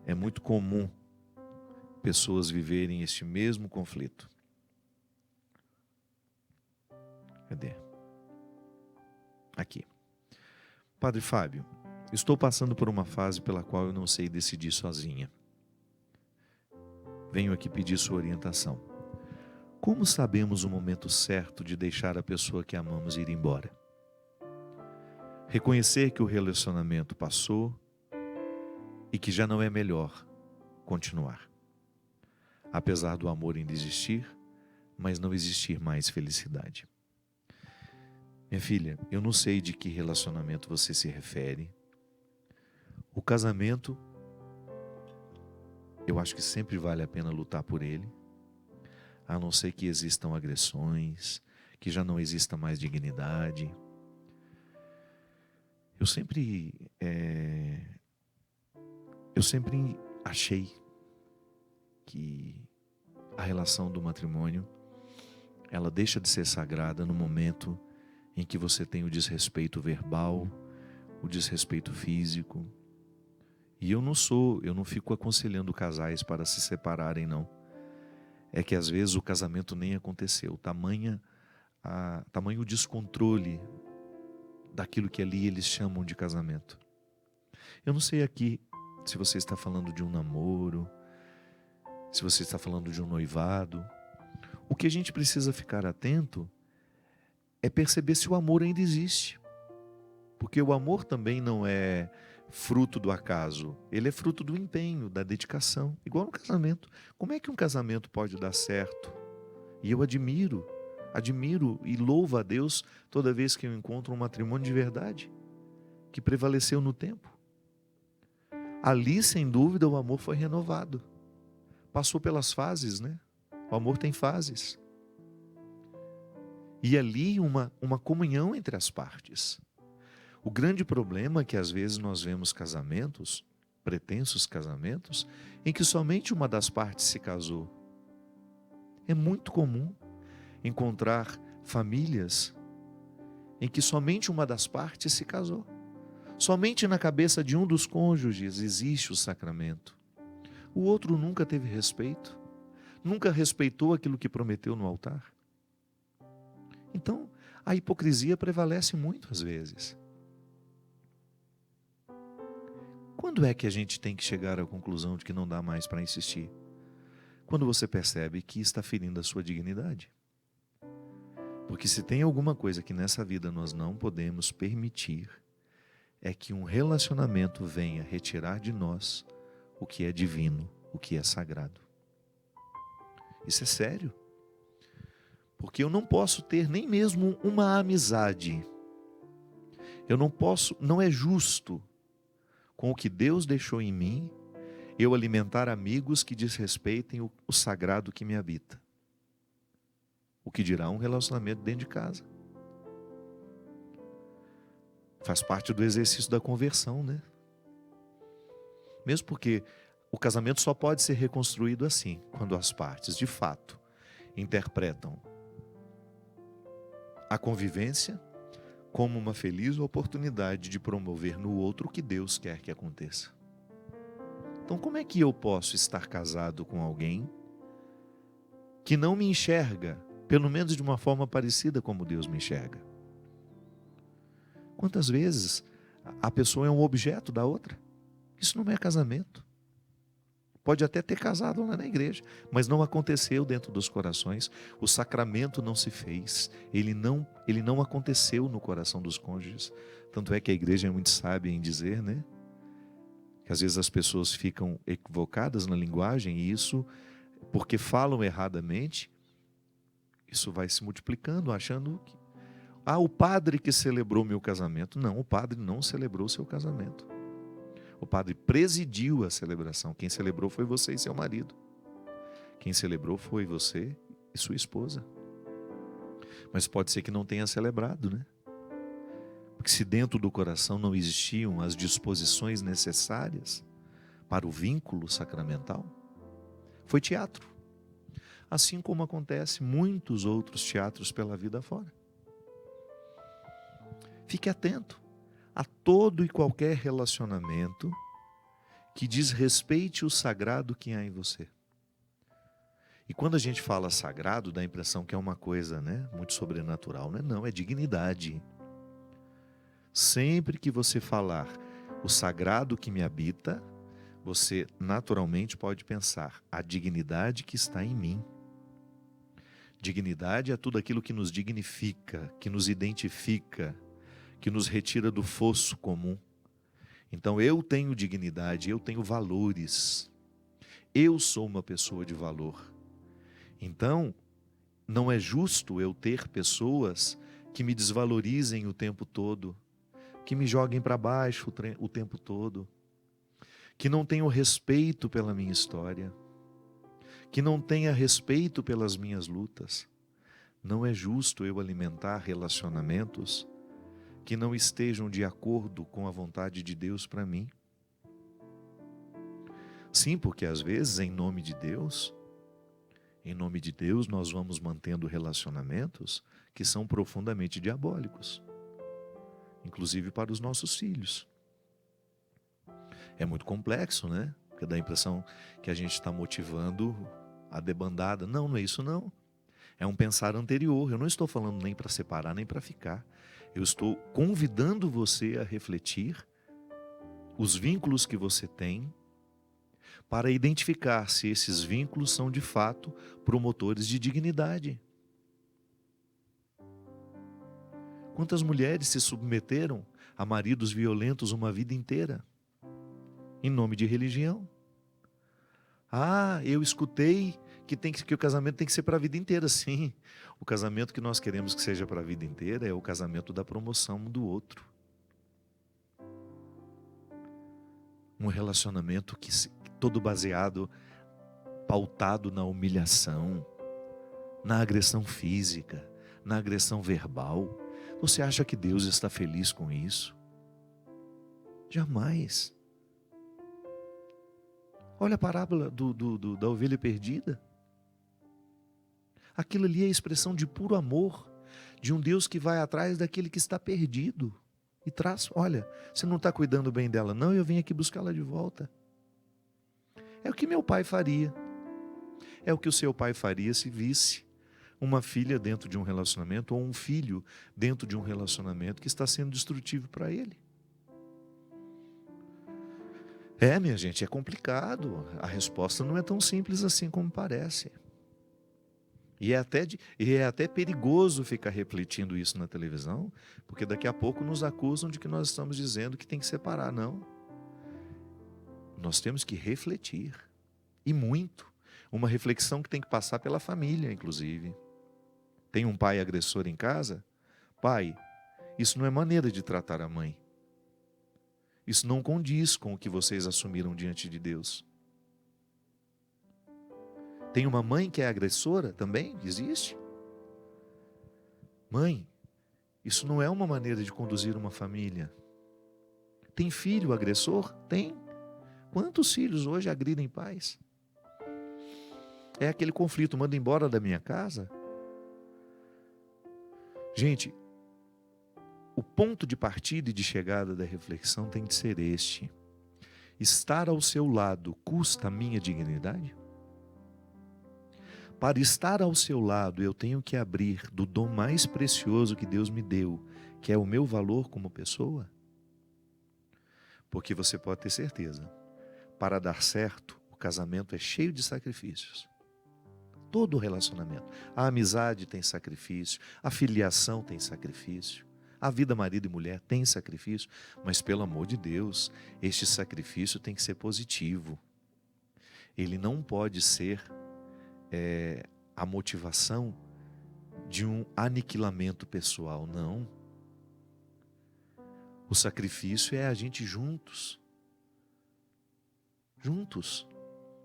Speaker 2: é muito comum pessoas viverem este mesmo conflito. Cadê? Aqui. Padre Fábio, estou passando por uma fase pela qual eu não sei decidir sozinha. Venho aqui pedir sua orientação. Como sabemos o momento certo de deixar a pessoa que amamos ir embora? Reconhecer que o relacionamento passou e que já não é melhor continuar. Apesar do amor ainda existir, mas não existir mais felicidade. Minha filha, eu não sei de que relacionamento você se refere. O casamento, eu acho que sempre vale a pena lutar por ele, a não ser que existam agressões, que já não exista mais dignidade. Eu sempre achei que a relação do matrimônio, ela deixa de ser sagrada no momento em que você tem o desrespeito verbal, o desrespeito físico. E eu não fico aconselhando casais para se separarem, não. É que às vezes o casamento nem aconteceu. Tamanho o descontrole daquilo que ali eles chamam de casamento. Eu não sei aqui se você está falando de um namoro, se você está falando de um noivado. O que a gente precisa ficar atento é perceber se o amor ainda existe. Porque o amor também não é fruto do acaso. Ele é fruto do empenho, da dedicação. Igual no casamento. Como é que um casamento pode dar certo? E eu admiro e louvo a Deus toda vez que eu encontro um matrimônio de verdade, que prevaleceu no tempo. Ali, sem dúvida, o amor foi renovado. Passou pelas fases, né? O amor tem fases. E ali uma comunhão entre as partes. O grande problema é que às vezes nós vemos casamentos, pretensos casamentos, em que somente uma das partes se casou. É muito comum encontrar famílias em que somente uma das partes se casou. Somente na cabeça de um dos cônjuges existe o sacramento. O outro nunca teve respeito, nunca respeitou aquilo que prometeu no altar. Então, a hipocrisia prevalece muito às vezes. Quando é que a gente tem que chegar à conclusão de que não dá mais para insistir? Quando você percebe que está ferindo a sua dignidade. Porque se tem alguma coisa que nessa vida nós não podemos permitir, é que um relacionamento venha retirar de nós o que é divino, o que é sagrado. Isso é sério. Porque eu não posso ter nem mesmo uma amizade. Não é justo, com o que Deus deixou em mim, eu alimentar amigos que desrespeitem o sagrado que me habita. O que dirá um relacionamento dentro de casa. Faz parte do exercício da conversão, né? Mesmo porque o casamento só pode ser reconstruído assim, quando as partes, de fato, interpretam a convivência como uma feliz oportunidade de promover no outro o que Deus quer que aconteça. Então, como é que eu posso estar casado com alguém que não me enxerga, pelo menos de uma forma parecida como Deus me enxerga? Quantas vezes a pessoa é um objeto da outra? Isso não é casamento. Pode até ter casado lá na igreja, mas não aconteceu dentro dos corações. O sacramento não se fez. Ele não aconteceu no coração dos cônjuges. Tanto é que a igreja é muito sábia em dizer, né? Que às vezes as pessoas ficam equivocadas na linguagem e isso, porque falam erradamente, isso vai se multiplicando, achando que o padre que celebrou meu casamento. Não, o padre não celebrou seu casamento. O padre presidiu a celebração. Quem celebrou foi você e seu marido. Quem celebrou foi você e sua esposa. Mas pode ser que não tenha celebrado, né? Porque se dentro do coração não existiam as disposições necessárias para o vínculo sacramental, foi teatro. Assim como acontece muitos outros teatros pela vida fora. Fique atento a todo e qualquer relacionamento que desrespeite o sagrado que há em você. E quando a gente fala sagrado, dá a impressão que é uma coisa, né, muito sobrenatural. Não, é dignidade. Sempre que você falar o sagrado que me habita, você naturalmente pode pensar a dignidade que está em mim. Dignidade é tudo aquilo que nos dignifica, que nos identifica, que nos retira do fosso comum. Então eu tenho dignidade, eu tenho valores. Eu sou uma pessoa de valor. Então, não é justo eu ter pessoas que me desvalorizem o tempo todo, que me joguem para baixo o tempo todo, que não tenham respeito pela minha história, que não tenha respeito pelas minhas lutas. Não é justo eu alimentar relacionamentos que não estejam de acordo com a vontade de Deus para mim. Sim, porque às vezes, em nome de Deus, nós vamos mantendo relacionamentos que são profundamente diabólicos, inclusive para os nossos filhos. É muito complexo, né? Porque dá a impressão que a gente está motivando a debandada. Não é isso não. É um pensar anterior. Eu não estou falando nem para separar, nem para ficar. Eu estou convidando você a refletir os vínculos que você tem para identificar se esses vínculos são de fato promotores de dignidade. Quantas mulheres se submeteram a maridos violentos uma vida inteira, em nome de religião? Eu escutei que o casamento tem que ser para a vida inteira. Sim, o casamento que nós queremos que seja para a vida inteira é o casamento da promoção do outro. Um relacionamento todo baseado, pautado na humilhação, na agressão física, na agressão verbal. Você acha que Deus está feliz com isso? Jamais. Olha a parábola da ovelha perdida. Aquilo ali é a expressão de puro amor, de um Deus que vai atrás daquele que está perdido. E traz, olha, você não está cuidando bem dela, não, eu vim aqui buscá-la de volta. É o que meu pai faria. É o que o seu pai faria se visse uma filha dentro de um relacionamento ou um filho dentro de um relacionamento que está sendo destrutivo para ele. Minha gente, é complicado. A resposta não é tão simples assim como parece. E é até perigoso ficar refletindo isso na televisão, porque daqui a pouco nos acusam de que nós estamos dizendo que tem que separar. Não. Nós temos que refletir. E muito. Uma reflexão que tem que passar pela família, inclusive. Tem um pai agressor em casa? Pai, isso não é maneira de tratar a mãe. Isso não condiz com o que vocês assumiram diante de Deus. Tem uma mãe que é agressora também? Existe? Mãe, isso não é uma maneira de conduzir uma família. Tem filho agressor? Tem. Quantos filhos hoje agridem pais? É aquele conflito, manda embora da minha casa? Gente, o ponto de partida e de chegada da reflexão tem de ser este. Estar ao seu lado custa a minha dignidade? Para estar ao seu lado, eu tenho que abrir do dom mais precioso que Deus me deu, que é o meu valor como pessoa? Porque você pode ter certeza, para dar certo, o casamento é cheio de sacrifícios. Todo relacionamento. A amizade tem sacrifício, a filiação tem sacrifício, a vida marido e mulher tem sacrifício, mas pelo amor de Deus, este sacrifício tem que ser positivo. Ele não pode ser a motivação de um aniquilamento pessoal, não. O sacrifício é a gente juntos,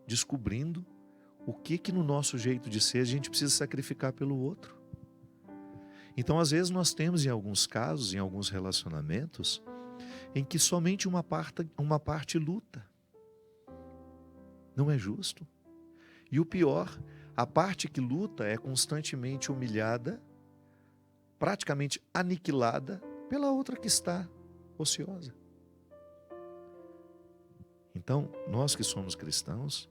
Speaker 2: descobrindo o que no nosso jeito de ser a gente precisa sacrificar pelo outro. Então, às vezes nós temos em alguns casos, em alguns relacionamentos, em que somente uma parte luta. Não é justo. E o pior, a parte que luta é constantemente humilhada, praticamente aniquilada pela outra que está ociosa. Então, nós que somos cristãos,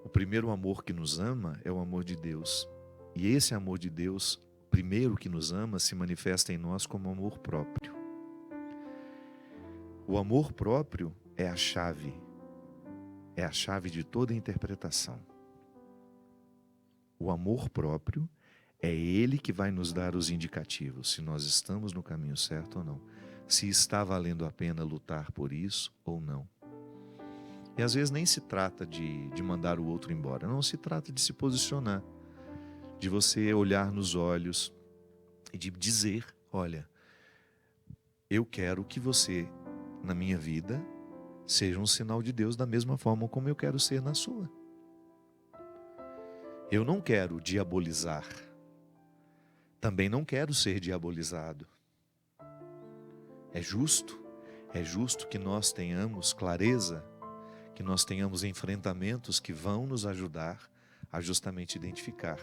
Speaker 2: o primeiro amor que nos ama é o amor de Deus. E esse amor de Deus, primeiro que nos ama, se manifesta em nós como amor próprio. O amor próprio é a chave de toda interpretação. O amor próprio é ele que vai nos dar os indicativos, se nós estamos no caminho certo ou não, se está valendo a pena lutar por isso ou não. E às vezes nem se trata de mandar o outro embora, não, se trata de se posicionar, de você olhar nos olhos e de dizer, olha, eu quero que você, na minha vida, seja um sinal de Deus da mesma forma como eu quero ser na sua. Eu não quero diabolizar, também não quero ser diabolizado. É justo que nós tenhamos clareza, que nós tenhamos enfrentamentos que vão nos ajudar a justamente identificar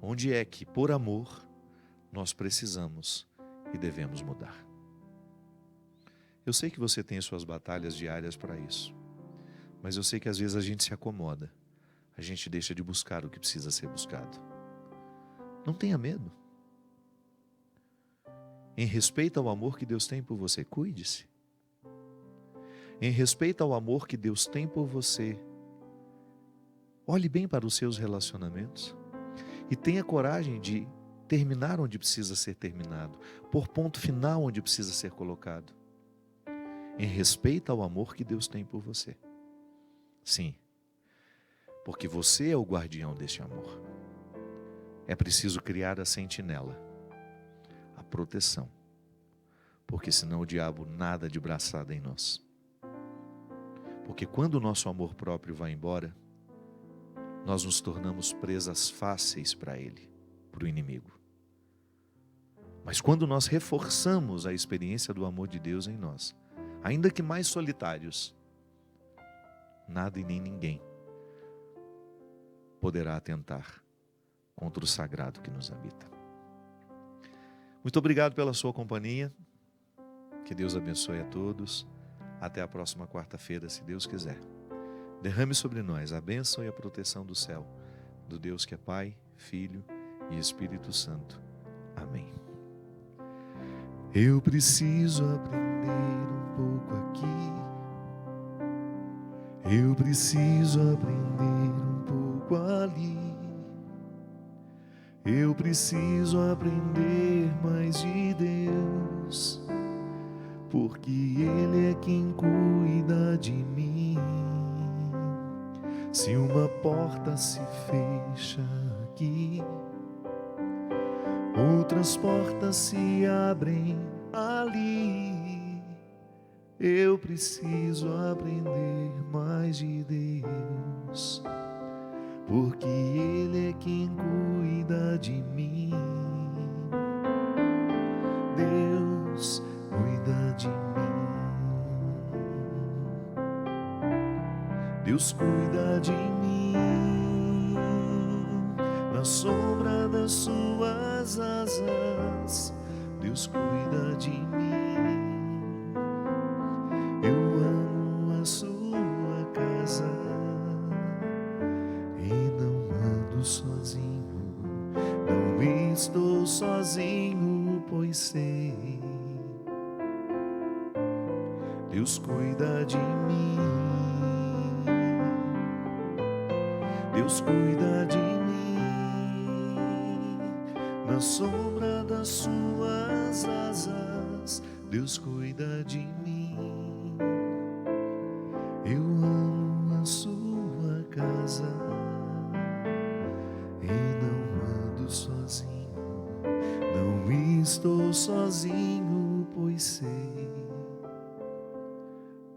Speaker 2: onde é que, por amor, nós precisamos e devemos mudar. Eu sei que você tem suas batalhas diárias para isso, mas eu sei que às vezes a gente se acomoda, a gente deixa de buscar o que precisa ser buscado. Não tenha medo. Em respeito ao amor que Deus tem por você, cuide-se. Em respeito ao amor que Deus tem por você, olhe bem para os seus relacionamentos e tenha coragem de terminar onde precisa ser terminado, pôr ponto final onde precisa ser colocado. Em respeito ao amor que Deus tem por você. Sim, porque você é o guardião deste amor. É preciso criar a sentinela, a proteção, porque senão o diabo nada de braçada em nós. Porque quando o nosso amor próprio vai embora, nós nos tornamos presas fáceis para ele, para o inimigo. Mas quando nós reforçamos a experiência do amor de Deus em nós, ainda que mais solitários, nada e nem ninguém poderá atentar contra o sagrado que nos habita. Muito obrigado pela sua companhia. Que Deus abençoe a todos. Até a próxima quarta-feira, se Deus quiser. Derrame sobre nós a bênção e a proteção do céu, do Deus que é Pai, Filho e Espírito Santo. Amém. Eu preciso aprender um pouco aqui. Eu preciso aprender um pouco ali. Eu preciso aprender mais de Deus, porque Ele é quem cuida de mim. Se uma porta se fecha aqui, outras portas se abrem ali. Eu preciso aprender mais de Deus, porque Ele é quem cuida de mim. Deus cuida de mim. Deus cuida de mim. Na sombra das suas asas, Deus cuida de mim. Eu amo a sua casa e não ando sozinho. Não estou sozinho, pois sei. Deus cuida de mim. Deus cuida de mim, na sombra das suas asas, Deus cuida de mim. Eu amo a sua casa e não ando sozinho, não estou sozinho, pois sei,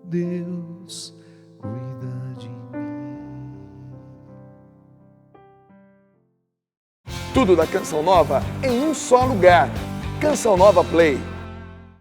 Speaker 2: Deus cuida de mim.
Speaker 1: Tudo da Canção Nova em um só lugar. Canção Nova Play.